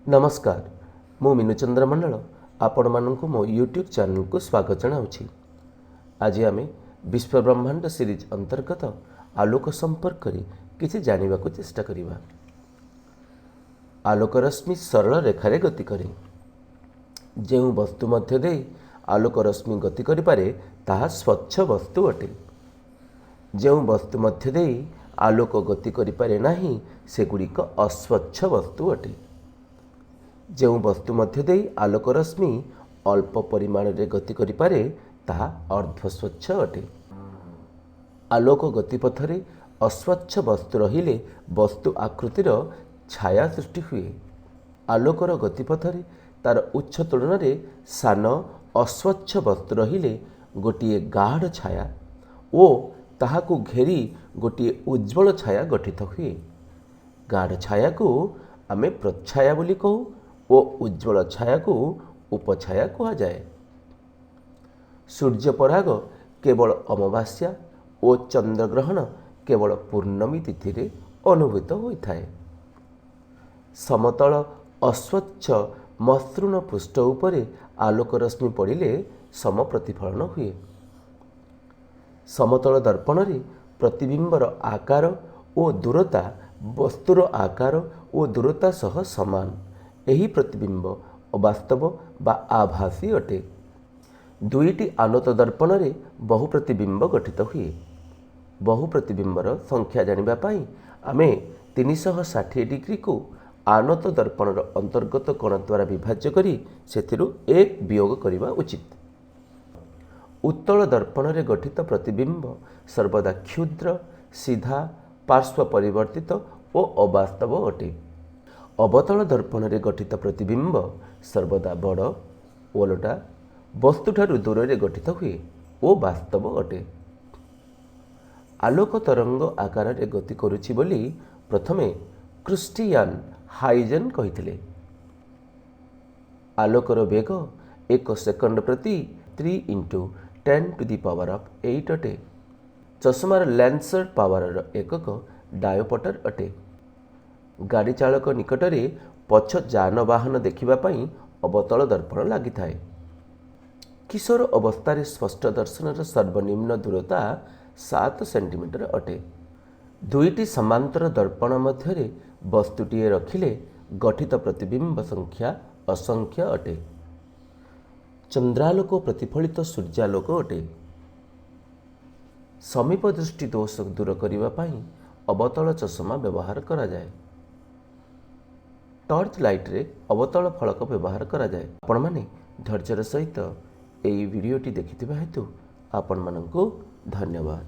नमस्कार मु मीनुचंद्र मंडल आपण मानक मो यूट्यूब चैनल को स्वागत जनाऊँगी। आज आम विश्व ब्रह्मांड सीरीज अंतर्गत आलोक संपर्क किसी जानवा को चेष्टा करवा। आलोक रश्मि सरल रेखार गति करे। जो वस्तु मध्य दे आलोक रश्मि गति करें ताहा स्वच्छ वस्तु अटे। जो वस्तु मध्य दे आलोक गति करें नहीं सेगुड़िक अस्वच्छ वस्तु अटे। जो वस्तु मध्य दे आलोक रश्मि अल्प परिमाण रे गति करें ताहा अर्धस्वच्छ अटे। आलोक गतिपथरे अस्वच्छ वस्तु रहिले वस्तु आकृतिर छाया सृष्टि हुए। आलोकर गतिपथरे तार उच्च तुलन में सान अस्वच्छ वस्तु रहिले गोटे गाढ़ छाया ओ ताहाकु घेरी गोटे उज्ज्वल छाया गठित हुए। गाढ़ छाया को आमे प्रच्छाया बोली कहू ओ उज्ज्वल छाया को उपछाया कहा जाए। सूर्यपराग केवल अमावास्या और चंद्रग्रहण केवल पूर्णमी तिथि रे अनुभूत होता है। समतल अस्वच्छ मसृण पृष्ठ उपरे आलोक रश्मि पड़िले सम प्रतिफलन हुए। समतल दर्पण रे प्रतिबिंबर आकार और दूरता वस्तुर आकार और दूरता सह समान। यही प्रतिबिंब अवास्तव बा आभासी अटे। दुईटी आलोक दर्पण रे बहु प्रतिबिंब गठित हुए। बहु प्रतिबिंबर संख्या जानिबा पाई आमे 360 डिग्री को आनत दर्पण अंतर्गत कोण द्वारा विभाज्य करी सेथिरु एक वियोग करिबा उचित। उत्तल दर्पण रे गठित प्रतिबिंब सर्वदा क्षुद्र सीधा पार्श्व परिवर्तित और अवास्तव अटे। अवतल दर्पण रे गठित प्रतिबिंब सर्वदा बड़ ओलटा वस्तुठारु दूर रे गठित हुए ओ वास्तव अटे। आलोक तरंग आकार रे गति करुछि बोली प्रथमे क्रिस्टियान हाइजेन कहिथिले। आलोकर वेग 1 सेकंड प्रति 3 × 10⁸ अटे। चश्मार लेंसर पावर एकक डायोपटर अटे। गाड़ी चालक निकटरे पछ जानवाहन देखिबा पई अवतल दर्पण लागि थाए। किशोर अवस्था स्पष्ट दर्शनर सर्वनिम्न दूरता 7 सेंटीमीटर अटे। दुईटी समांतर दर्पण मध्य वस्तुटीए रखिले गठित प्रतिबिंब संख्या असंख्य अटे। चंद्रालोक प्रतिफलित सूर्यालोक अटे। समीप दृष्टि दोष दूर करने पाई अवतल चश्मा व्यवहार करा जाए। टॉर्च लाइट रे अवतल फलक व्यवहार करा जाए। आपण माने धैर्यर सहित एई वीडियोटी देखिथिबा हेतु आपण मानकु धन्यवाद।